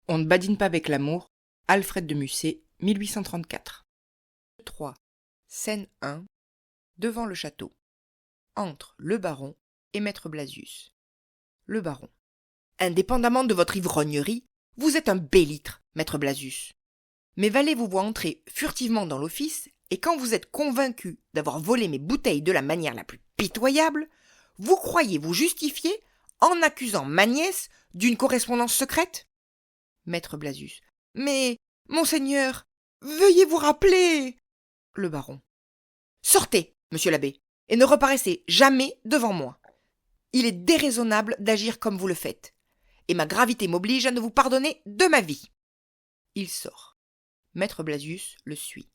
On ne badine pas avec l'amour. Alfred de Musset, 1834. 3. Scène 1. Devant le château. Entre le baron et maître Blasius. Le baron. Indépendamment de votre ivrognerie, vous êtes un bélître, maître Blasius. Mes valets vous voient entrer furtivement dans l'office, et quand vous êtes convaincu d'avoir volé mes bouteilles de la manière la plus pitoyable, vous croyez vous justifier en accusant ma nièce d'une correspondance secrète? Maître Blasius. Mais, monseigneur, veuillez vous rappeler. Le baron. Sortez, monsieur l'abbé, et ne reparaissez jamais devant moi. Il est déraisonnable d'agir comme vous le faites, et ma gravité m'oblige à ne vous pardonner de ma vie. Il sort. Maître Blasius le suit.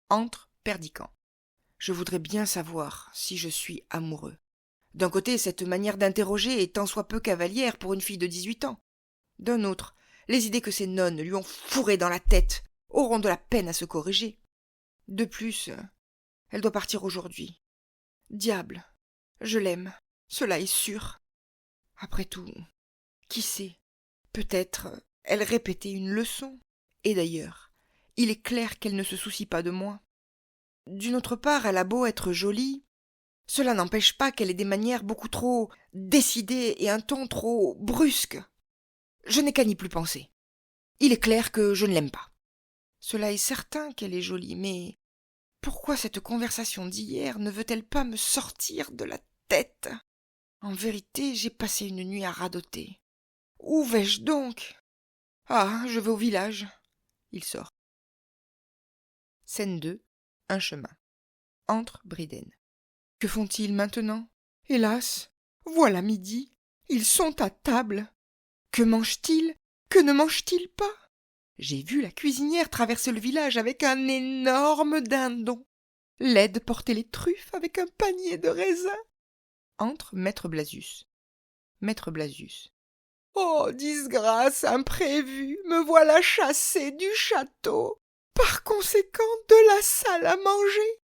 Entre Perdiccas. Je voudrais bien savoir si je suis amoureux. D'un côté, cette manière d'interroger est tant soit peu cavalière pour une fille de 18 ans. D'un autre, les idées que ces nonnes lui ont fourrées dans la tête auront de la peine à se corriger. De plus, elle doit partir aujourd'hui. Diable, je l'aime, cela est sûr. Après tout, qui sait, peut-être elle répétait une leçon. Et d'ailleurs, il est clair qu'elle ne se soucie pas de moi. D'une autre part, elle a beau être jolie, cela n'empêche pas qu'elle ait des manières beaucoup trop décidées et un ton trop brusque. Je n'ai qu'à n'y plus penser. Il est clair que je ne l'aime pas. Cela est certain qu'elle est jolie, mais pourquoi cette conversation d'hier ne veut-elle pas me sortir de la tête? En vérité, j'ai passé une nuit à radoter. Où vais-je donc? Ah, je vais au village. Il sort. Scène 2. Un chemin. Entre Briden. Que font-ils maintenant? Hélas, voilà midi. Ils sont à table. Que mangent-ils? Que ne mangent-ils pas? J'ai vu la cuisinière traverser le village avec un énorme dindon. L'aide porter les truffes avec un panier de raisins. Entre Maître Blasius. Maître Blasius. Oh, disgrâce imprévue, me voilà chassé du château. Par conséquent, de la salle à manger.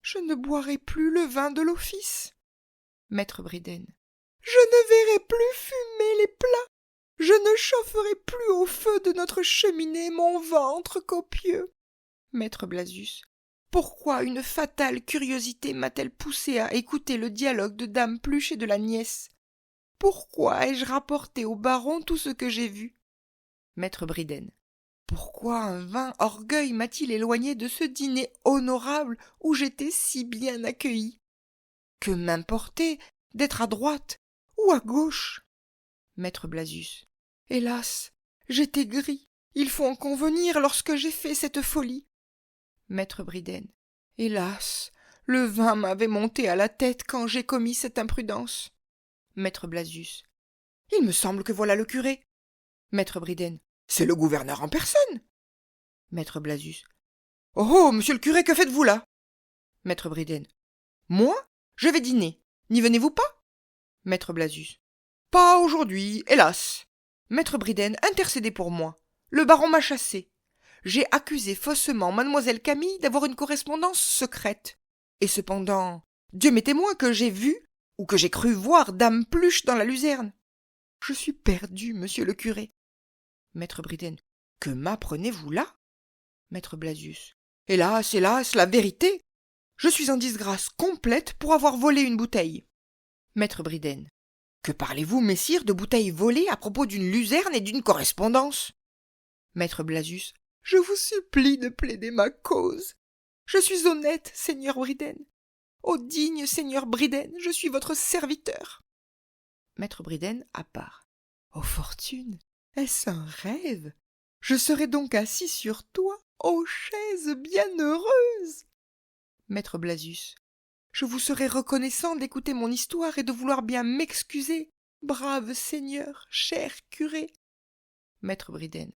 Je ne boirai plus le vin de l'office. Maître Briden. Je ne verrai plus fumer les plats. Je ne chaufferai plus au feu de notre cheminée mon ventre copieux. Maître Blasius. Pourquoi une fatale curiosité m'a-t-elle poussé à écouter le dialogue de dame Pluche et de la nièce? Pourquoi ai-je rapporté au baron tout ce que j'ai vu? Maître Briden. Pourquoi un vain orgueil m'a-t-il éloigné de ce dîner honorable où j'étais si bien accueilli? Que m'importait d'être à droite ou à gauche? Maître Blasius. Hélas, j'étais gris, il faut en convenir lorsque j'ai fait cette folie. Maître Briden. Hélas, le vin m'avait monté à la tête quand j'ai commis cette imprudence. Maître Blasius. Il me semble que voilà le curé. Maître Briden. C'est le gouverneur en personne. Maître Blasius. Oh, monsieur le curé, que faites-vous là? Maître Briden. Moi? Je vais dîner. N'y venez-vous pas? Maître Blasius. Pas aujourd'hui, hélas. Maître Briden, intercédez pour moi. Le baron m'a chassé. J'ai accusé faussement mademoiselle Camille d'avoir une correspondance secrète. Et cependant, Dieu m'est témoin que j'ai vu, ou que j'ai cru voir dame Pluche dans la luzerne. Je suis perdu, monsieur le curé. Maître Briden. Que m'apprenez-vous là? Maître Blasius. Hélas, hélas, la vérité. Je suis en disgrâce complète pour avoir volé une bouteille. Maître Briden. Que parlez-vous, messire, de bouteilles volées à propos d'une luzerne et d'une correspondance? Maître Blasius. Je vous supplie de plaider ma cause. Je suis honnête, seigneur Briden. Ô digne seigneur Briden, je suis votre serviteur. Maître Briden à part. Ô fortune, est-ce un rêve? Je serai donc assis sur toi, ô chaise bienheureuse. Maître Blasius. Je vous serai reconnaissant d'écouter mon histoire et de vouloir bien m'excuser, brave seigneur, cher curé. Maître Briden.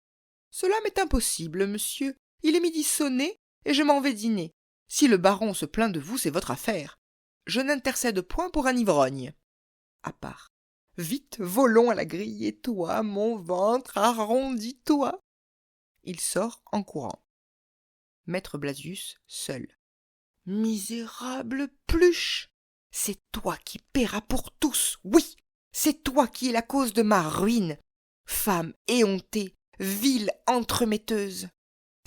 Cela m'est impossible, monsieur. Il est midi sonné, et je m'en vais dîner. Si le baron se plaint de vous, c'est votre affaire. Je n'intercède point pour un ivrogne. À part. Vite, volons à la grille, et toi, mon ventre, arrondis-toi. Il sort en courant. Maître Blasius, seul. Misérable Pluche! C'est toi qui paieras pour tous, oui! C'est toi qui es la cause de ma ruine! Femme éhontée, Vile entremetteuse!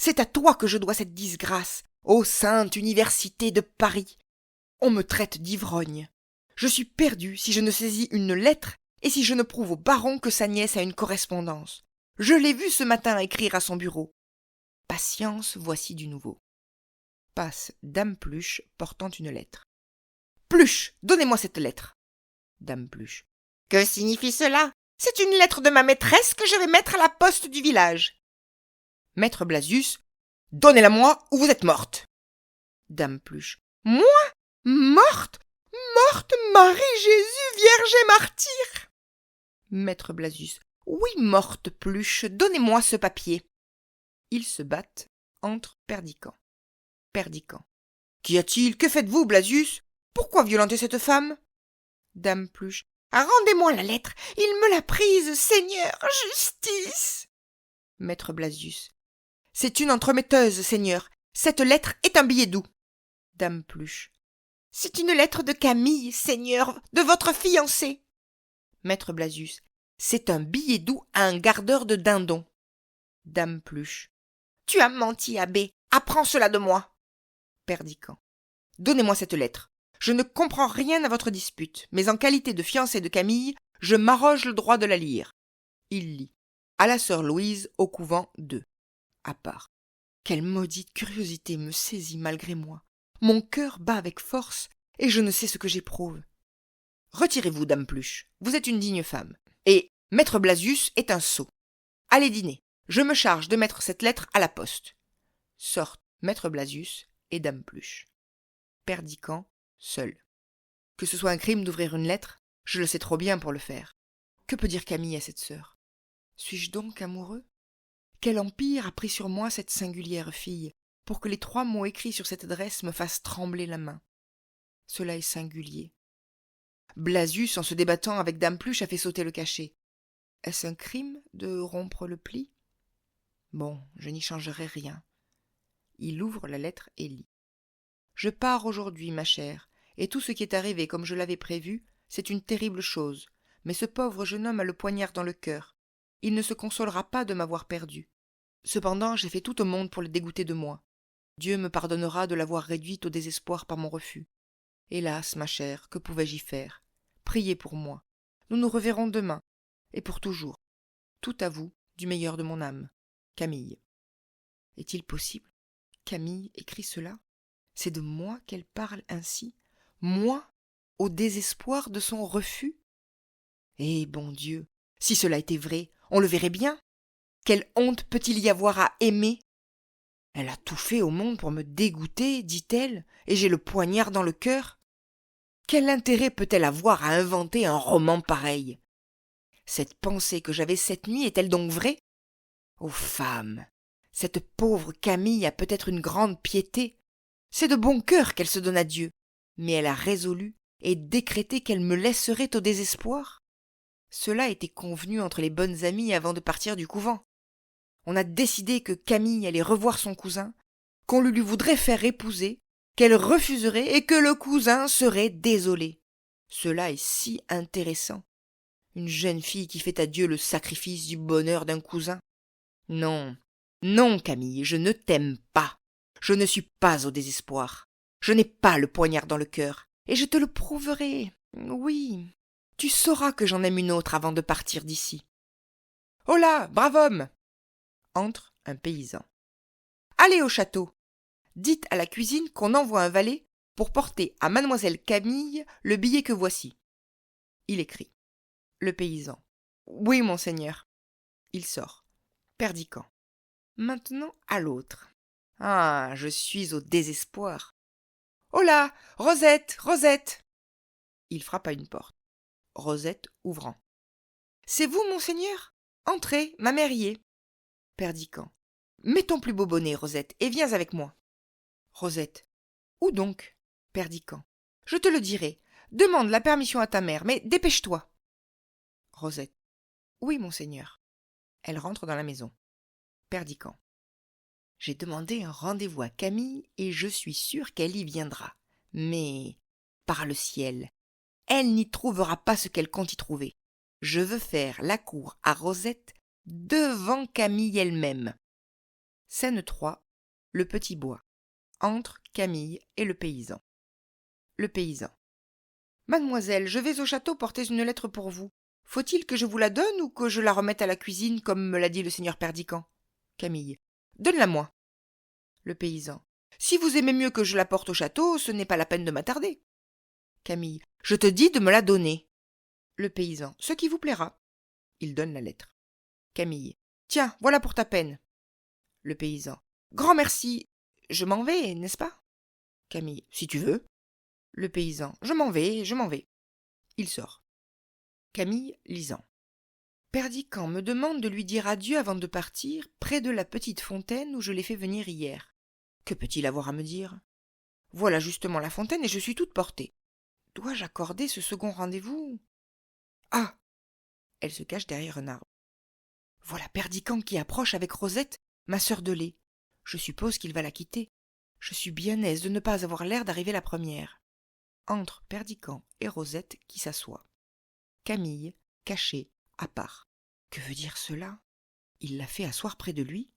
C'est à toi que je dois cette disgrâce, ô sainte université de Paris! On me traite d'ivrogne. Je suis perdu si je ne saisis une lettre et si je ne prouve au baron que sa nièce a une correspondance. Je l'ai vu ce matin écrire à son bureau. Patience, voici du nouveau. Passe Dame Pluche portant une lettre. Pluche, donnez-moi cette lettre. Dame Pluche. Que signifie cela? C'est une lettre de ma maîtresse que je vais mettre à la poste du village. Maître Blasius. Donnez-la-moi ou vous êtes morte. Dame Pluche. Moi? Morte? Morte, Marie Jésus, Vierge et martyre. Maître Blasius. Oui, morte, Pluche, donnez-moi ce papier. Ils se battent entre Perdicant. Perdicant. Qu'y a-t-il? Que faites-vous, Blasius? Pourquoi violenter cette femme? Dame Pluche. Rendez-moi la lettre, il me l'a prise, Seigneur, justice. Maître Blasius. C'est une entremetteuse, Seigneur. Cette lettre est un billet doux. Dame Pluche. C'est une lettre de Camille, Seigneur, de votre fiancé. Maître Blasius. C'est un billet doux à un gardeur de dindons. Dame Pluche. Tu as menti, abbé. Apprends cela de moi. Perdicant. Donnez-moi cette lettre. Je ne comprends rien à votre dispute, mais en qualité de fiancé de Camille, je m'arroge le droit de la lire. Il lit. À la sœur Louise, au couvent 2. À part. Quelle maudite curiosité me saisit malgré moi. Mon cœur bat avec force, et je ne sais ce que j'éprouve. Retirez-vous, Dame Pluche. Vous êtes une digne femme. Et Maître Blasius est un sot. Allez dîner. Je me charge de mettre cette lettre à la poste. Sortent Maître Blasius et Dame Pluche. Perdicant, seul. Que ce soit un crime d'ouvrir une lettre, je le sais trop bien pour le faire. Que peut dire Camille à cette sœur? Suis-je donc amoureux? Quel empire a pris sur moi cette singulière fille, pour que les 3 mots écrits sur cette adresse me fassent trembler la main? Cela est singulier. Blasius, en se débattant avec Dame Pluche, a fait sauter le cachet. Est-ce un crime de rompre le pli? Bon, je n'y changerai rien. Il ouvre la lettre et lit. Je pars aujourd'hui, ma chère, et tout ce qui est arrivé comme je l'avais prévu, c'est une terrible chose, mais ce pauvre jeune homme a le poignard dans le cœur. Il ne se consolera pas de m'avoir perdu. Cependant, j'ai fait tout au monde pour le dégoûter de moi. Dieu me pardonnera de l'avoir réduite au désespoir par mon refus. Hélas, ma chère, que pouvais-je y faire? Priez pour moi. Nous nous reverrons demain, et pour toujours. Tout à vous, du meilleur de mon âme. Camille. Est-il possible? Camille écrit cela? C'est de moi qu'elle parle ainsi? Moi, au désespoir de son refus? Eh, bon Dieu, si cela était vrai, on le verrait bien. Quelle honte peut-il y avoir à aimer? Elle a tout fait au monde pour me dégoûter, dit-elle, et j'ai le poignard dans le cœur. Quel intérêt peut-elle avoir à inventer un roman pareil? Cette pensée que j'avais cette nuit est-elle donc vraie? Ô femme, cette pauvre Camille a peut-être une grande piété. C'est de bon cœur qu'elle se donne à Dieu, mais elle a résolu et décrété qu'elle me laisserait au désespoir. Cela était convenu entre les bonnes amies avant de partir du couvent. On a décidé que Camille allait revoir son cousin, qu'on le lui voudrait faire épouser, qu'elle refuserait et que le cousin serait désolé. Cela est si intéressant. Une jeune fille qui fait à Dieu le sacrifice du bonheur d'un cousin. Non, non, Camille, je ne t'aime pas. Je ne suis pas au désespoir. Je n'ai pas le poignard dans le cœur, et je te le prouverai. Oui, tu sauras que j'en aime une autre avant de partir d'ici. Oh là, brave homme! Entre un paysan. Allez au château. Dites à la cuisine qu'on envoie un valet pour porter à mademoiselle Camille le billet que voici. Il écrit. Le paysan. Oui, monseigneur. Il sort. Perdicant. Maintenant à l'autre. Ah, je suis au désespoir. Oh là, Rosette, Rosette! Il frappe à une porte. Rosette ouvrant. C'est vous, monseigneur? Entrez, ma mère y est. Perdicant. Mets ton plus beau bonnet, Rosette, et viens avec moi. Rosette. Où donc? Perdicant. Je te le dirai. Demande la permission à ta mère, mais dépêche-toi. Rosette. Oui, monseigneur. Elle rentre dans la maison. Perdicant. J'ai demandé un rendez-vous à Camille et je suis sûr qu'elle y viendra. Mais, par le ciel, elle n'y trouvera pas ce qu'elle compte y trouver. Je veux faire la cour à Rosette devant Camille elle-même. Scène 3. Le petit bois. Entre Camille et le paysan. Le paysan. Mademoiselle, je vais au château porter une lettre pour vous. Faut-il que je vous la donne ou que je la remette à la cuisine, comme me l'a dit le seigneur Perdican? Camille. Donne-la-moi. Le paysan. Si vous aimez mieux que je la porte au château, ce n'est pas la peine de m'attarder. Camille. Je te dis de me la donner. Le paysan. Ce qui vous plaira. Il donne la lettre. Camille. Tiens, voilà pour ta peine. Le paysan. Grand merci. Je m'en vais, n'est-ce pas? Camille. Si tu veux. Le paysan. Je m'en vais, je m'en vais. Il sort. Camille, lisant. Perdican me demande de lui dire adieu avant de partir, près de la petite fontaine où je l'ai fait venir hier. Que peut-il avoir à me dire? Voilà justement la fontaine et je suis toute portée. Dois-je accorder ce second rendez-vous? Ah! Elle se cache derrière un arbre. Voilà Perdican qui approche avec Rosette, ma sœur de lait. Je suppose qu'il va la quitter. Je suis bien aise de ne pas avoir l'air d'arriver la première. Entre Perdican et Rosette qui s'assoit. Camille, cachée, à part. Que veut dire cela? Il l'a fait asseoir près de lui?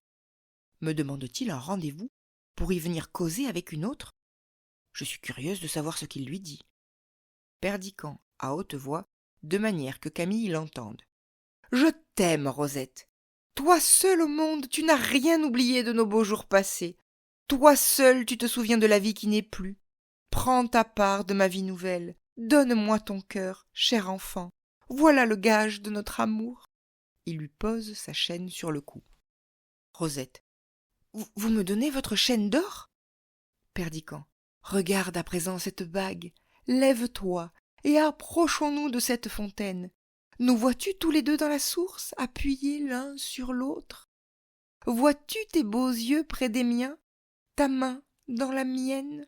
Me demande-t-il un rendez-vous pour y venir causer avec une autre? Je suis curieuse de savoir ce qu'il lui dit. Perdican, à haute voix, de manière que Camille l'entende. Je t'aime, Rosette. Toi seule au monde, tu n'as rien oublié de nos beaux jours passés. Toi seule, tu te souviens de la vie qui n'est plus. Prends ta part de ma vie nouvelle. Donne-moi ton cœur, cher enfant. Voilà le gage de notre amour. Il lui pose sa chaîne sur le cou. Rosette. Vous me donnez votre chaîne d'or? Perdican. Regarde à présent cette bague. Lève-toi et approchons-nous de cette fontaine. Nous vois-tu tous les deux dans la source, appuyés l'un sur l'autre? Vois-tu tes beaux yeux près des miens, ta main dans la mienne?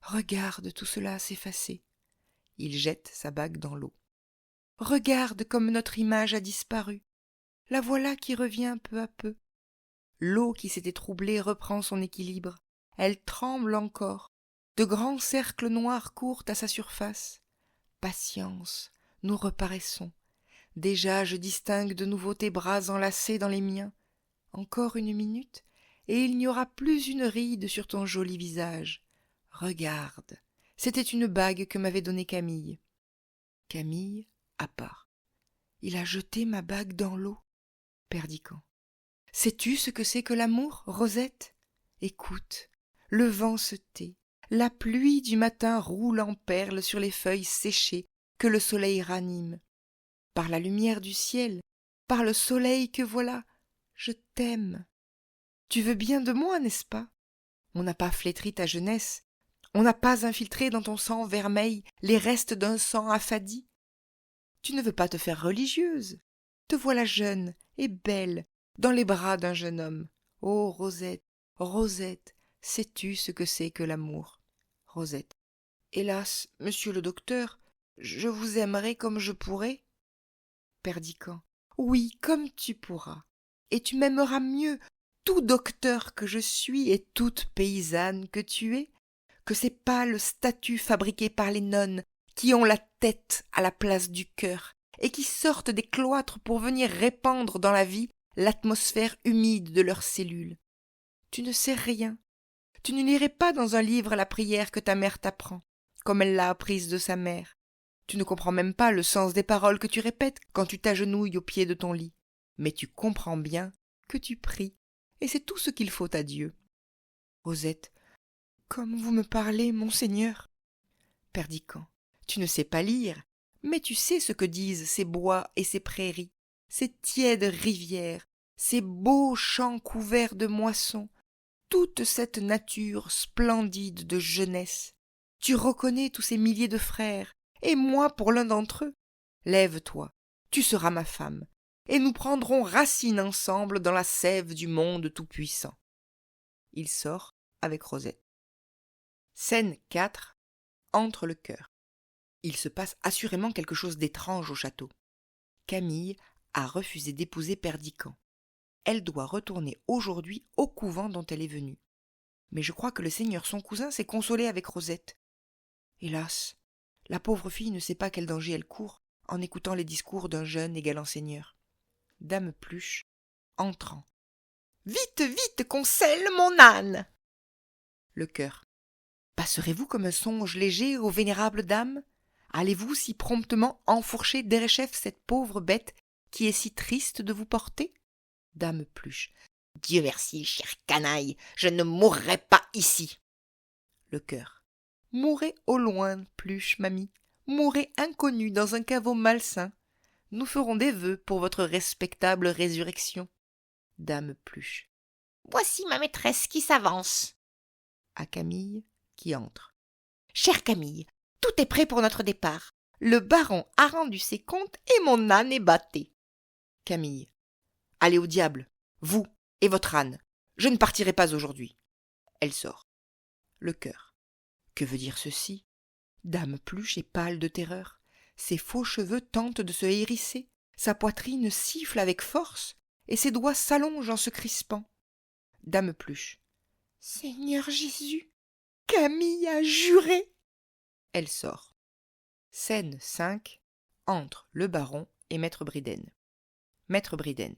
Regarde tout cela s'effacer. Il jette sa bague dans l'eau. Regarde comme notre image a disparu. La voilà qui revient peu à peu. L'eau qui s'était troublée reprend son équilibre. Elle tremble encore. De grands cercles noirs courent à sa surface. Patience, nous reparaissons. Déjà je distingue de nouveau tes bras enlacés dans les miens. Encore une minute, et il n'y aura plus une ride sur ton joli visage. Regarde, c'était une bague que m'avait donnée Camille. Camille, à part. Il a jeté ma bague dans l'eau. Perdican. Sais-tu ce que c'est que l'amour, Rosette? Écoute, le vent se tait, la pluie du matin roule en perles sur les feuilles séchées que le soleil ranime. Par la lumière du ciel, par le soleil que voilà, je t'aime. Tu veux bien de moi, n'est-ce pas? On n'a pas flétri ta jeunesse, on n'a pas infiltré dans ton sang vermeil les restes d'un sang affadi. Tu ne veux pas te faire religieuse. Te voilà jeune et belle, dans les bras d'un jeune homme. Ô Rosette, Rosette, sais-tu ce que c'est que l'amour? Rosette. Hélas, monsieur le docteur, je vous aimerai comme je pourrai. Perdican. Oui, comme tu pourras. Et tu m'aimeras mieux, tout docteur que je suis et toute paysanne que tu es, que ces pâles statues fabriquées par les nonnes qui ont la tête à la place du cœur et qui sortent des cloîtres pour venir répandre dans la vie l'atmosphère humide de leurs cellules. Tu ne sais rien. Tu ne lirais pas dans un livre la prière que ta mère t'apprend, comme elle l'a apprise de sa mère. Tu ne comprends même pas le sens des paroles que tu répètes quand tu t'agenouilles au pied de ton lit. Mais tu comprends bien que tu pries, et c'est tout ce qu'il faut à Dieu. Rosette. Comme vous me parlez, monseigneur. Perdican. Tu ne sais pas lire, mais tu sais ce que disent ces bois et ces prairies, ces tièdes rivières, ces beaux champs couverts de moissons, toute cette nature splendide de jeunesse. Tu reconnais tous ces milliers de frères, et moi pour l'un d'entre eux. Lève-toi, tu seras ma femme, et nous prendrons racine ensemble dans la sève du monde tout-puissant. Il sort avec Rosette. Scène 4. Entre le cœur. Il se passe assurément quelque chose d'étrange au château. Camille a refusé d'épouser Perdican. Elle doit retourner aujourd'hui au couvent dont elle est venue. Mais je crois que le seigneur son cousin s'est consolé avec Rosette. Hélas, la pauvre fille ne sait pas quel danger elle court en écoutant les discours d'un jeune et galant seigneur. Dame Pluche, entrant. Vite, vite, qu'on selle mon âne. Le chœur. Passerez-vous comme un songe léger, ô vénérable dame? Allez-vous si promptement enfourcher derechef cette pauvre bête qui est si triste de vous porter? Dame Pluche. Dieu merci, chère canaille, je ne mourrai pas ici. Le chœur. Mourez au loin, Pluche, mamie. Mourez inconnue dans un caveau malsain. Nous ferons des vœux pour votre respectable résurrection. Dame Pluche. Voici ma maîtresse qui s'avance. À Camille, qui entre. Chère Camille, tout est prêt pour notre départ. Le baron a rendu ses comptes et mon âne est batté. Camille. Allez au diable, vous et votre âne. Je ne partirai pas aujourd'hui. Elle sort. Le chœur. Que veut dire ceci? Dame Pluche est pâle de terreur. Ses faux cheveux tentent de se hérisser. Sa poitrine siffle avec force et ses doigts s'allongent en se crispant. Dame Pluche. Seigneur Jésus, Camille a juré. Elle sort. Scène 5. Entre le baron et maître Bridden. Maître Bridden.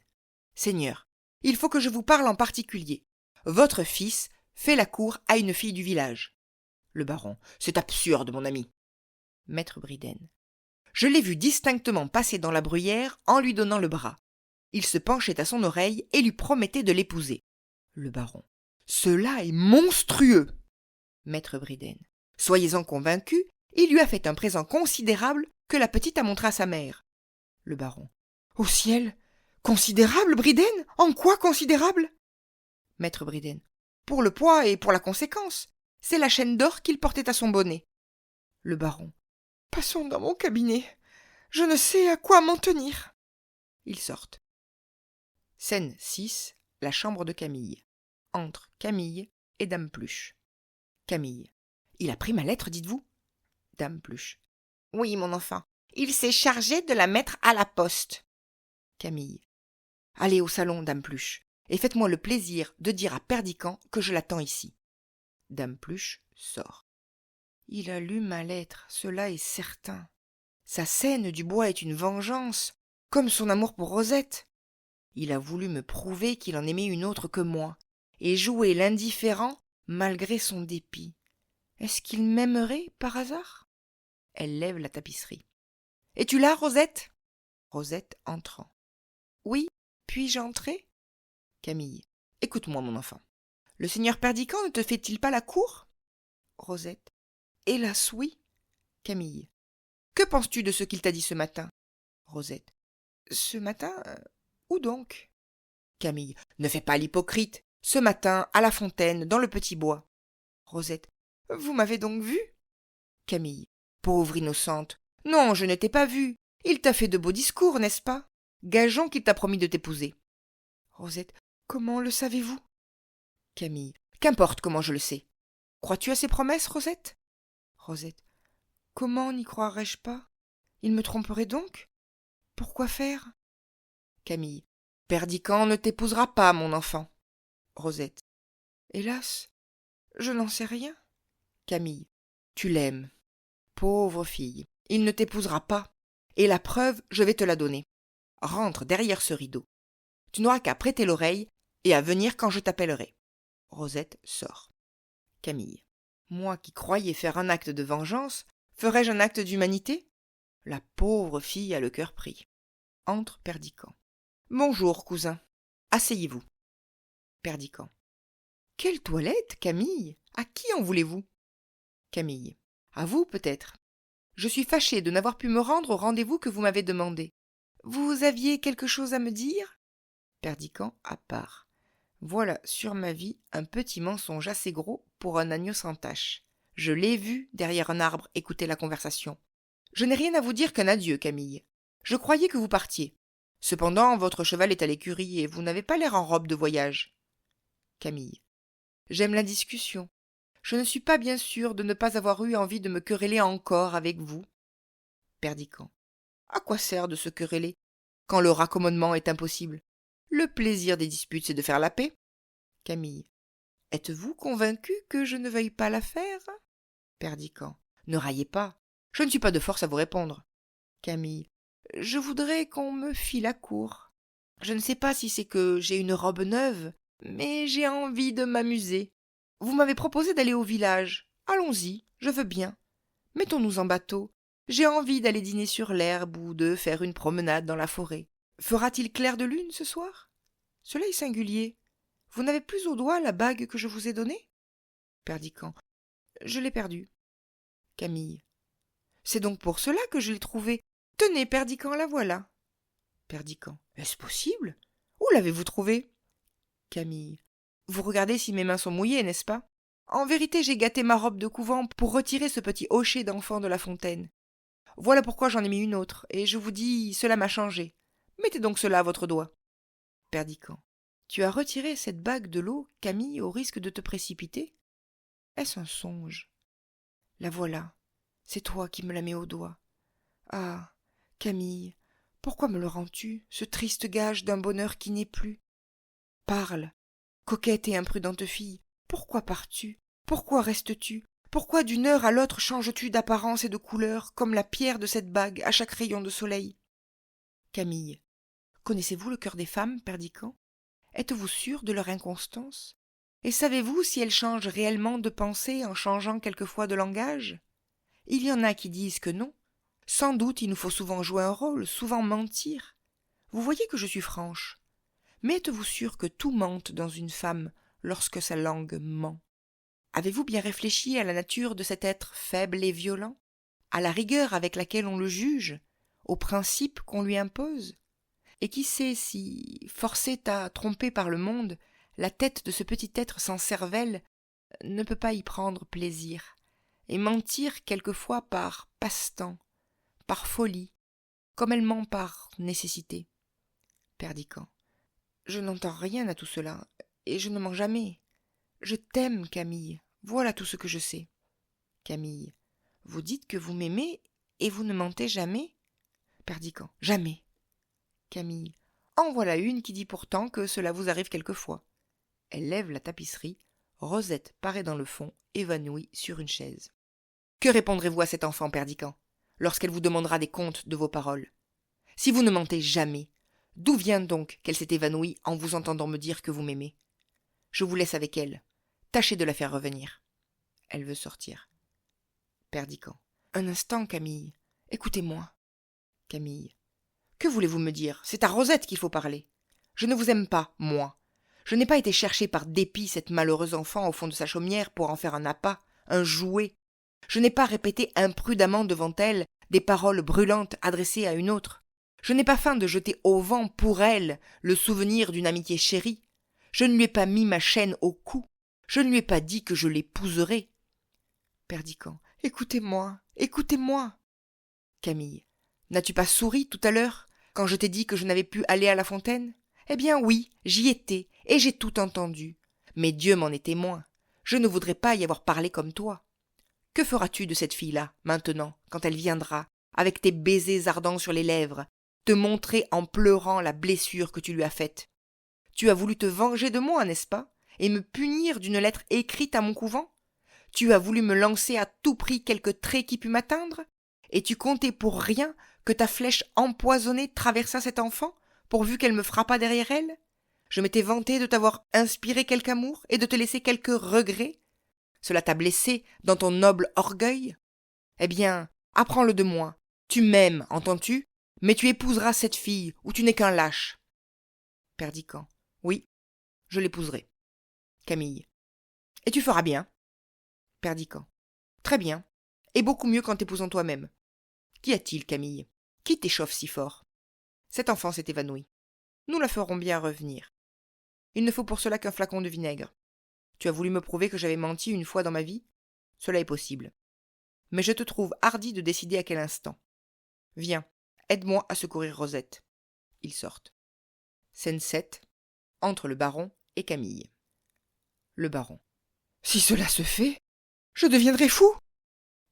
Seigneur, il faut que je vous parle en particulier. Votre fils fait la cour à une fille du village. Le baron. C'est absurde, mon ami. Maître Bridden. Je l'ai vu distinctement passer dans la bruyère en lui donnant le bras. Il se penchait à son oreille et lui promettait de l'épouser. Le baron. Cela est monstrueux. Maître Bridden. Soyez-en convaincu, il lui a fait un présent considérable que la petite a montré à sa mère. Le baron. Au ciel! Considérable, Bridden? En quoi considérable? Maître Bridden. Pour le poids et pour la conséquence. C'est la chaîne d'or qu'il portait à son bonnet. Le baron. Passons dans mon cabinet. Je ne sais à quoi m'en tenir. Ils sortent. Scène 6. La chambre de Camille. Entre Camille et Dame Pluche. Camille. Il a pris ma lettre, dites-vous? Dame Pluche. Oui, mon enfant. Il s'est chargé de la mettre à la poste. Camille. Allez au salon, Dame Pluche, et faites-moi le plaisir de dire à Perdican que je l'attends ici. Dame Pluche sort. Il a lu ma lettre, cela est certain. Sa scène du bois est une vengeance, comme son amour pour Rosette. Il a voulu me prouver qu'il en aimait une autre que moi, et jouer l'indifférent malgré son dépit. Est-ce qu'il m'aimerait, par hasard? Elle lève la tapisserie. « Es-tu là, Rosette ?» Rosette entrant. « Oui, puis-je entrer ?» Camille. « Écoute-moi, mon enfant. Le seigneur Perdican ne te fait-il pas la cour ?» Rosette. « Hélas, oui. » Camille. « Que penses-tu de ce qu'il t'a dit ce matin ?» Rosette. « Ce matin? Où donc ?» Camille. « Ne fais pas l'hypocrite. Ce matin, à la fontaine, dans le petit bois. » Rosette. « Vous m'avez donc vue ?» Camille. « Pauvre innocente. Non, je ne t'ai pas vue. Il t'a fait de beaux discours, n'est-ce pas? Gageons qu'il t'a promis de t'épouser. » Rosette. « Comment le savez-vous ?» Camille. « Qu'importe comment je le sais. Crois-tu à ses promesses, Rosette ?» Rosette. « Comment n'y croirais-je pas? Il me tromperait donc? Pourquoi faire ?» Camille. « Perdican ne t'épousera pas, mon enfant. » Rosette. « Hélas, je n'en sais rien. » Camille. « Tu l'aimes. Pauvre fille, il ne t'épousera pas. Et la preuve, je vais te la donner. Rentre derrière ce rideau. Tu n'auras qu'à prêter l'oreille et à venir quand je t'appellerai. » Rosette sort. Camille. « Moi qui croyais faire un acte de vengeance, ferais-je un acte d'humanité? La pauvre fille a le cœur pris. » Entre Perdican. « Bonjour, cousin. Asseyez-vous. » Perdican. « Quelle toilette, Camille? À qui en voulez-vous ?» Camille. « À vous, peut-être. Je suis fâchée de n'avoir pu me rendre au rendez-vous que vous m'avez demandé. Vous aviez quelque chose à me dire ?» Perdican à part. « Voilà, sur ma vie, un petit mensonge assez gros pour un agneau sans tache. Je l'ai vu derrière un arbre écouter la conversation. Je n'ai rien à vous dire qu'un adieu, Camille. Je croyais que vous partiez. Cependant, votre cheval est à l'écurie et vous n'avez pas l'air en robe de voyage. » Camille. « J'aime la discussion. Je ne suis pas bien sûre de ne pas avoir eu envie de me quereller encore avec vous. » Perdican. « À quoi sert de se quereller quand le raccommodement est impossible? Le plaisir des disputes, c'est de faire la paix. » Camille. « Êtes-vous convaincu que je ne veuille pas la faire ?» Perdican. « Ne raillez pas. Je ne suis pas de force à vous répondre. » Camille. « Je voudrais qu'on me fît la cour. » Je ne sais pas si c'est que j'ai une robe neuve, mais j'ai envie de m'amuser. Vous m'avez proposé d'aller au village. Allons-y, je veux bien. Mettons-nous en bateau. J'ai envie d'aller dîner sur l'herbe ou de faire une promenade dans la forêt. Fera-t-il clair de lune ce soir? Cela est singulier. Vous n'avez plus au doigt la bague que je vous ai donnée? Perdican. Je l'ai perdue. Camille. C'est donc pour cela que je l'ai trouvée. Tenez, Perdican, la voilà. Perdican. Est-ce possible? Où l'avez-vous trouvée? Camille. Vous regardez si mes mains sont mouillées, n'est-ce pas? En vérité, j'ai gâté ma robe de couvent pour retirer ce petit hocher d'enfant de la fontaine. Voilà pourquoi j'en ai mis une autre, et je vous dis, cela m'a changé. Mettez donc cela à votre doigt. Perdican. Tu as retiré cette bague de l'eau, Camille, au risque de te précipiter? Est-ce un songe? La voilà. C'est toi qui me la mets au doigt. Ah, Camille, pourquoi me le rends-tu, ce triste gage d'un bonheur qui n'est plus? Parle, coquette et imprudente fille, pourquoi pars-tu? Pourquoi restes-tu? Pourquoi d'une heure à l'autre changes-tu d'apparence et de couleur, comme la pierre de cette bague à chaque rayon de soleil? Camille. Connaissez-vous le cœur des femmes, Perdican? Êtes-vous sûr de leur inconstance? Et savez-vous si elles changent réellement de pensée en changeant quelquefois de langage? Il y en a qui disent que non. Sans doute il nous faut souvent jouer un rôle, souvent mentir. Vous voyez que je suis franche. Mais êtes-vous sûr que tout mente dans une femme lorsque sa langue ment? Avez-vous bien réfléchi à la nature de cet être faible et violent, à la rigueur avec laquelle on le juge, aux principes qu'on lui impose? Et qui sait si, forcé à tromper par le monde, la tête de ce petit être sans cervelle ne peut pas y prendre plaisir, et mentir quelquefois par passe-temps, par folie, comme elle ment par nécessité? Perdican. Je n'entends rien à tout cela, et je ne mens jamais. Je t'aime, Camille, voilà tout ce que je sais. Camille. Vous dites que vous m'aimez, et vous ne mentez jamais? Perdican. Jamais. Camille. En voilà une qui dit pourtant que cela vous arrive quelquefois. Elle lève la tapisserie. Rosette paraît dans le fond, évanouie sur une chaise. Que répondrez-vous à cet enfant, Perdican, lorsqu'elle vous demandera des comptes de vos paroles? Si vous ne mentez jamais, d'où vient donc qu'elle s'est évanouie en vous entendant me dire que vous m'aimez? Je vous laisse avec elle. Tâchez de la faire revenir. Elle veut sortir. Perdican. Un instant, Camille. Écoutez-moi. Camille. Que voulez-vous me dire? C'est à Rosette qu'il faut parler. Je ne vous aime pas, moi. Je n'ai pas été chercher par dépit cette malheureuse enfant au fond de sa chaumière pour en faire un appât, un jouet. Je n'ai pas répété imprudemment devant elle des paroles brûlantes adressées à une autre. Je n'ai pas feint de jeter au vent pour elle le souvenir d'une amitié chérie. Je ne lui ai pas mis ma chaîne au cou. Je ne lui ai pas dit que je l'épouserais. Perdican. Écoutez-moi, écoutez-moi. Camille. N'as-tu pas souri tout à l'heure, quand je t'ai dit que je n'avais pu aller à la fontaine? Eh bien oui, j'y étais, et j'ai tout entendu. Mais Dieu m'en est témoin. Je ne voudrais pas y avoir parlé comme toi. Que feras-tu de cette fille-là, maintenant, quand elle viendra, avec tes baisers ardents sur les lèvres, te montrer en pleurant la blessure que tu lui as faite? Tu as voulu te venger de moi, n'est-ce pas, et me punir d'une lettre écrite à mon couvent? Tu as voulu me lancer à tout prix quelque trait qui pût m'atteindre? Et tu comptais pour rien que ta flèche empoisonnée traversât cet enfant, pourvu qu'elle me frappât derrière elle? Je m'étais vanté de t'avoir inspiré quelque amour et de te laisser quelque regret. Cela t'a blessé dans ton noble orgueil? Eh bien, apprends-le de moi. Tu m'aimes, entends-tu? Mais tu épouseras cette fille, ou tu n'es qu'un lâche. Perdican. Oui, je l'épouserai. Camille. Et tu feras bien. Perdican. Très bien. Et beaucoup mieux qu'en t'épousant toi-même. Qu'y a-t-il, Camille? Qui t'échauffe si fort? Cet enfant s'est évanoui. Nous la ferons bien revenir. Il ne faut pour cela qu'un flacon de vinaigre. Tu as voulu me prouver que j'avais menti une fois dans ma vie? Cela est possible. Mais je te trouve hardi de décider à quel instant. Viens, aide-moi à secourir Rosette. Ils sortent. Scène 7. Entre le baron et Camille. Le baron. Si cela se fait, je deviendrai fou.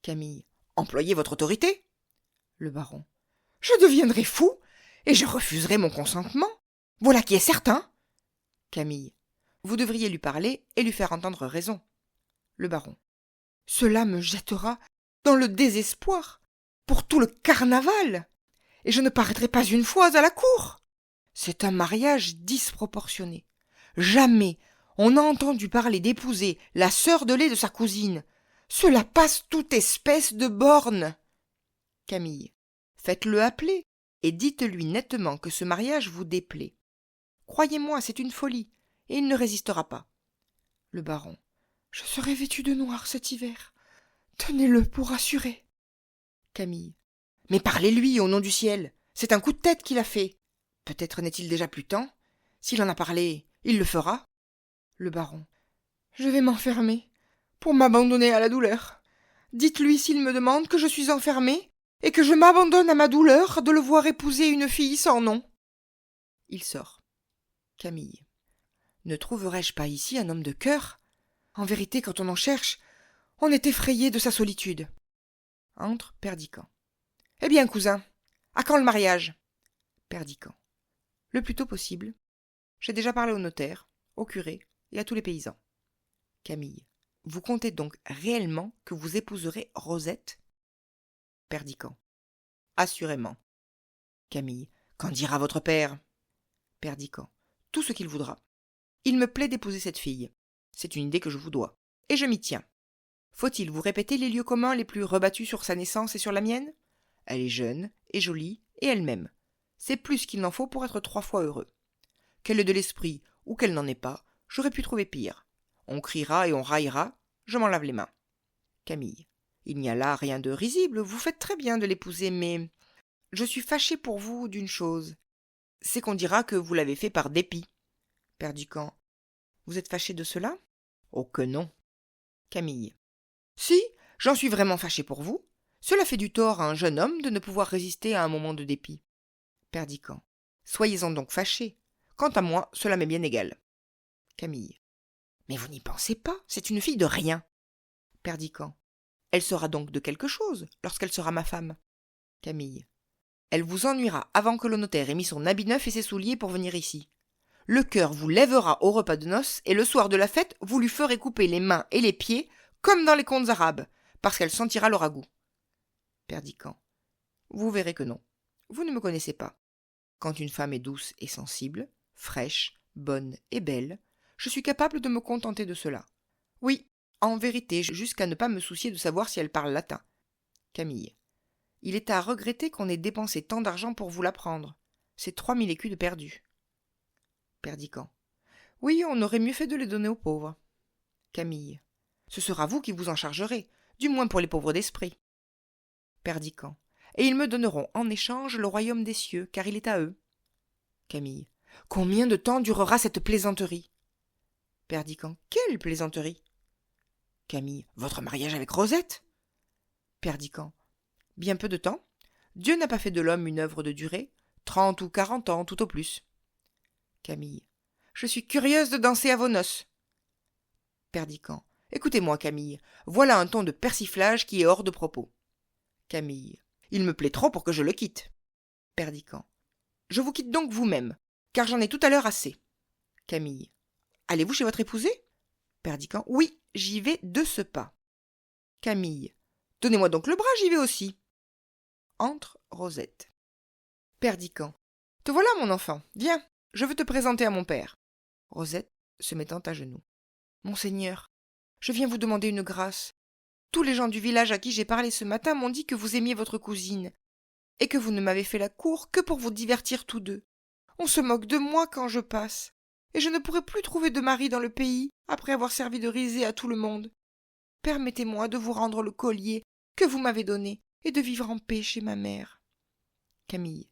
Camille. Employez votre autorité. Le baron. Je deviendrai fou, et je refuserai mon consentement. Voilà qui est certain. Camille. Vous devriez lui parler et lui faire entendre raison. Le baron. Cela me jettera dans le désespoir pour tout le carnaval, et je ne paraîtrai pas une fois à la cour. C'est un mariage disproportionné. Jamais on n'a entendu parler d'épouser la sœur de lait de sa cousine. Cela passe toute espèce de borne. Camille. Faites-le appeler et dites-lui nettement que ce mariage vous déplaît. Croyez-moi, c'est une folie, et il ne résistera pas. Le baron. Je serai vêtu de noir cet hiver. Tenez-le pour assuré. Camille. Mais parlez-lui, au nom du ciel. C'est un coup de tête qu'il a fait. Peut-être n'est-il déjà plus temps. S'il en a parlé, il le fera. Le baron. Je vais m'enfermer, pour m'abandonner à la douleur. Dites-lui s'il me demande que je suis enfermée, et que je m'abandonne à ma douleur de le voir épouser une fille sans nom. Il sort. Camille. Ne trouverais-je pas ici un homme de cœur? En vérité, quand on en cherche, on est effrayé de sa solitude. Entre Perdiccas. Eh bien, cousin, à quand le mariage? Perdiccas. Le plus tôt possible. J'ai déjà parlé au notaire, au curé et à tous les paysans. Camille. Vous comptez donc réellement que vous épouserez Rosette? Perdiccas. Assurément. Camille. Qu'en dira votre père? Perdiccas. Tout ce qu'il voudra. Il me plaît d'épouser cette fille. C'est une idée que je vous dois. Et je m'y tiens. Faut-il vous répéter les lieux communs les plus rebattus sur sa naissance et sur la mienne? Elle est jeune et jolie et elle m'aime. C'est plus qu'il n'en faut pour être 3 fois heureux. Qu'elle ait de l'esprit ou qu'elle n'en ait pas, j'aurais pu trouver pire. On criera et on raillera, je m'en lave les mains. Camille. Il n'y a là rien de risible, vous faites très bien de l'épouser, mais je suis fâchée pour vous d'une chose. C'est qu'on dira que vous l'avez fait par dépit. Perdiccas. Vous êtes fâché de cela? Oh que non. Camille. Si, j'en suis vraiment fâché pour vous. Cela fait du tort à un jeune homme de ne pouvoir résister à un moment de dépit. Perdiccas. Soyez-en donc fâché. Quant à moi, cela m'est bien égal. Camille. Mais vous n'y pensez pas, c'est une fille de rien. Perdiccas. Elle sera donc de quelque chose, lorsqu'elle sera ma femme. Camille. Elle vous ennuiera avant que le notaire ait mis son habit neuf et ses souliers pour venir ici. Le cœur vous lèvera au repas de noces, et le soir de la fête, vous lui ferez couper les mains et les pieds, comme dans les contes arabes, parce qu'elle sentira le ragoût. Perdiccas. Vous verrez que non. Vous ne me connaissez pas. Quand une femme est douce et sensible, fraîche, bonne et belle, je suis capable de me contenter de cela. Oui, en vérité, jusqu'à ne pas me soucier de savoir si elle parle latin. Camille. Il est à regretter qu'on ait dépensé tant d'argent pour vous l'apprendre. C'est 3000 écus de perdus. Perdiccas. Oui, on aurait mieux fait de les donner aux pauvres. Camille. Ce sera vous qui vous en chargerez, du moins pour les pauvres d'esprit. Perdiccas. Et ils me donneront en échange le royaume des cieux, car il est à eux. Camille. Combien de temps durera cette plaisanterie? Perdiccas. Quelle plaisanterie? Camille. Votre mariage avec Rosette? Perdiccas. Bien peu de temps. Dieu n'a pas fait de l'homme une œuvre de durée, 30 ou 40 ans tout au plus. Camille. Je suis curieuse de danser à vos noces. Perdiccas. Écoutez-moi, Camille, voilà un ton de persiflage qui est hors de propos. Camille. Il me plaît trop pour que je le quitte. Perdiccas. Je vous quitte donc vous-même, car j'en ai tout à l'heure assez. Camille. Allez-vous chez votre épousée? Perdiccas. Oui, j'y vais de ce pas. Camille. Donnez-moi donc le bras, j'y vais aussi. Entre Rosette. Perdiccas. Te voilà, mon enfant, viens, je veux te présenter à mon père. Rosette, se mettant à genoux. Monseigneur, je viens vous demander une grâce. Tous les gens du village à qui j'ai parlé ce matin m'ont dit que vous aimiez votre cousine, et que vous ne m'avez fait la cour que pour vous divertir tous deux. On se moque de moi quand je passe, et je ne pourrai plus trouver de mari dans le pays après avoir servi de risée à tout le monde. Permettez-moi de vous rendre le collier que vous m'avez donné, et de vivre en paix chez ma mère. Camille.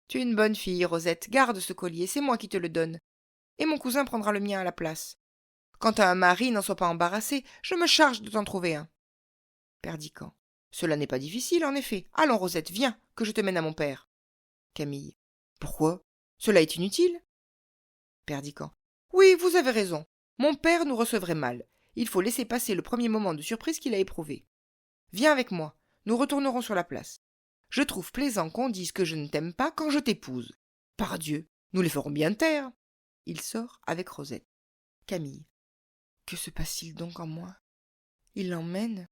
Tu es une bonne fille, Rosette, garde ce collier, c'est moi qui te le donne, et mon cousin prendra le mien à la place. Quant à un mari, n'en sois pas embarrassé, je me charge de t'en trouver un. Perdiccas. Cela n'est pas difficile, en effet. Allons, Rosette, viens, que je te mène à mon père. Camille. Pourquoi? Cela est inutile. Perdiccas. Oui, vous avez raison. Mon père nous recevrait mal. Il faut laisser passer le premier moment de surprise qu'il a éprouvé. Viens avec moi, nous retournerons sur la place. Je trouve plaisant qu'on dise que je ne t'aime pas quand je t'épouse. Pardieu, nous les ferons bien taire. Il sort avec Rosette. Camille. Que se passe-t-il donc en moi? Il l'emmène,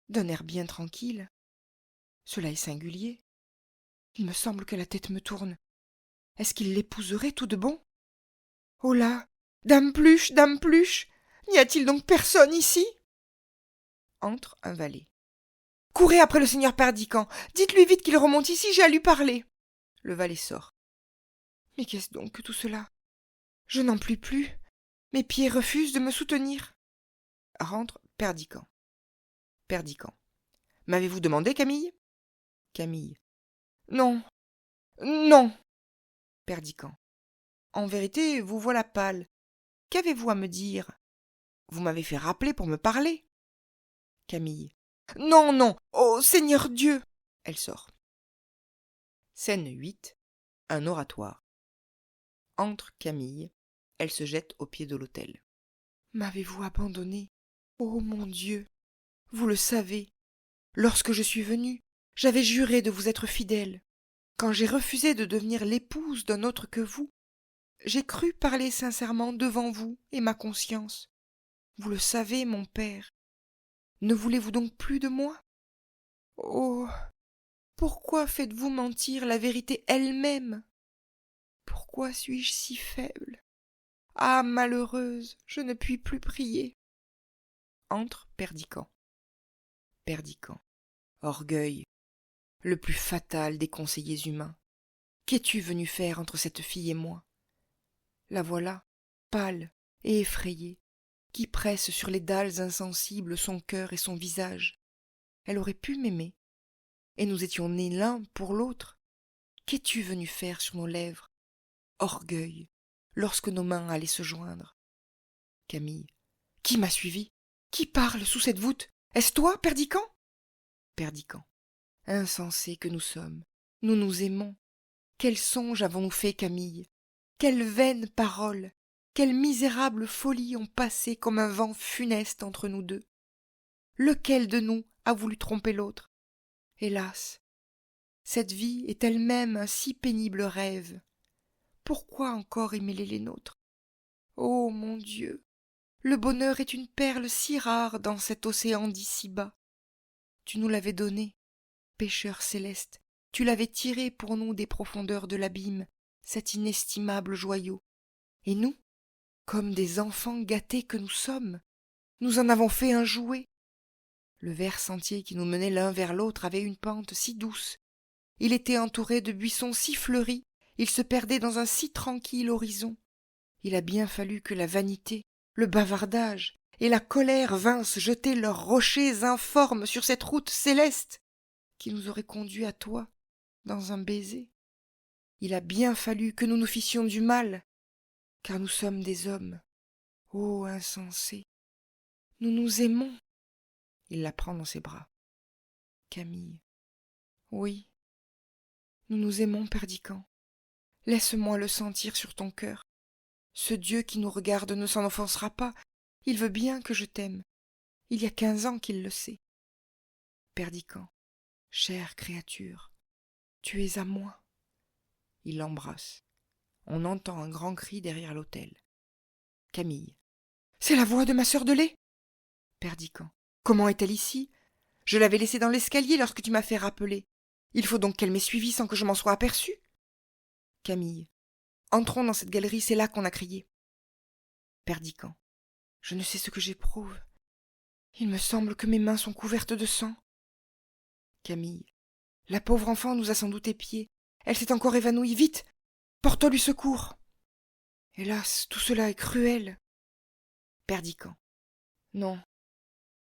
d'un air bien tranquille. Cela est singulier. Il me semble que la tête me tourne. Est-ce qu'il l'épouserait tout de bon? Oh là, Dame Pluche, n'y a-t-il donc personne ici? Entre un valet. Courez après le seigneur Perdican, dites-lui vite qu'il remonte ici, j'ai à lui parler. Le valet sort. Mais qu'est-ce donc que tout cela? Je n'en puis plus, mes pieds refusent de me soutenir. Rentre Perdican. Perdican. M'avez-vous demandé, Camille? Camille. Non, non. Perdican. En vérité, vous voilà pâle. Qu'avez-vous à me dire? Vous m'avez fait rappeler pour me parler. Camille. Non, non. Oh, Seigneur Dieu. Elle sort. Scène 8. Un oratoire. Entre Camille. Elle se jette au pied de l'autel. M'avez-vous abandonné? Oh mon Dieu. Vous le savez. Lorsque je suis venue, j'avais juré de vous être fidèle. Quand j'ai refusé de devenir l'épouse d'un autre que vous, j'ai cru parler sincèrement devant vous et ma conscience. Vous le savez, mon père. Ne voulez-vous donc plus de moi? Oh, pourquoi faites-vous mentir la vérité elle-même? Pourquoi suis-je si faible? Ah, malheureuse, je ne puis plus prier. Entre Perdican. Perdican. Orgueil, le plus fatal des conseillers humains. Qu'es-tu venu faire entre cette fille et moi? La voilà, pâle et effrayée, qui presse sur les dalles insensibles son cœur et son visage. Elle aurait pu m'aimer, et nous étions nés l'un pour l'autre. Qu'es-tu venu faire sur nos lèvres? Orgueil, lorsque nos mains allaient se joindre. Camille. Qui m'a suivi? Qui parle sous cette voûte? Est-ce toi, Perdican? Perdican. Insensés que nous sommes, nous nous aimons. Quel songe avons-nous fait, Camille? Quelles vaines paroles, quelle misérable folie ont passé comme un vent funeste entre nous deux. Lequel de nous a voulu tromper l'autre? Hélas, cette vie est elle-même un si pénible rêve. Pourquoi encore y mêler les nôtres? Ô mon Dieu, le bonheur est une perle si rare dans cet océan d'ici-bas. Tu nous l'avais donné, pécheur céleste, tu l'avais tiré pour nous des profondeurs de l'abîme, cet inestimable joyau. Et nous, comme des enfants gâtés que nous sommes, nous en avons fait un jouet. Le vert sentier qui nous menait l'un vers l'autre avait une pente si douce. Il était entouré de buissons si fleuris, il se perdait dans un si tranquille horizon. Il a bien fallu que la vanité, le bavardage et la colère vinssent jeter leurs rochers informes sur cette route céleste qui nous aurait conduits à toi dans un baiser. Il a bien fallu que nous nous fissions du mal, car nous sommes des hommes. Ô insensé, nous nous aimons. Il la prend dans ses bras. Camille. Oui, nous nous aimons, Perdican. Laisse-moi le sentir sur ton cœur. Ce Dieu qui nous regarde ne s'en offensera pas. Il veut bien que je t'aime. Il y a 15 ans qu'il le sait. Perdican. Chère créature, tu es à moi. Il l'embrasse. On entend un grand cri derrière l'autel. Camille. C'est la voix de ma sœur de lait. Perdican. Comment est-elle ici? Je l'avais laissée dans l'escalier lorsque tu m'as fait rappeler. Il faut donc qu'elle m'ait suivi sans que je m'en sois aperçue. Camille. Entrons dans cette galerie, c'est là qu'on a crié. Perdican. Je ne sais ce que j'éprouve. Il me semble que mes mains sont couvertes de sang. Camille. La pauvre enfant nous a sans doute épiés. Elle s'est encore évanouie. Vite! Portons-lui secours. Hélas, tout cela est cruel. Perdican. Non.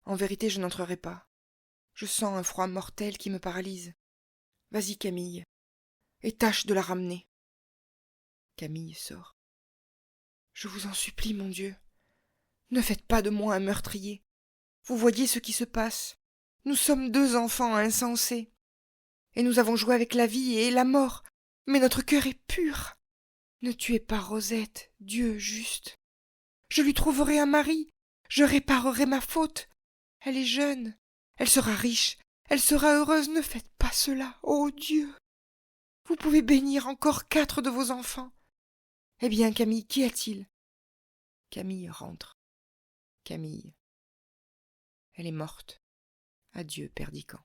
En vérité, je n'entrerai pas. Je sens un froid mortel qui me paralyse. Vas-y, Camille, et tâche de la ramener. Camille sort. Je vous en supplie, mon Dieu, ne faites pas de moi un meurtrier. Vous voyez ce qui se passe. Nous sommes 2 enfants insensés. Et nous avons joué avec la vie et la mort. Mais notre cœur est pur. Ne tuez pas Rosette, Dieu juste. Je lui trouverai un mari. Je réparerai ma faute. Elle est jeune. Elle sera riche. Elle sera heureuse. Ne faites pas cela, ô Dieu. Vous pouvez bénir encore 4 de vos enfants. Eh bien, Camille, qu'y a-t-il? Camille rentre. Camille. Elle est morte. Adieu, Perdican.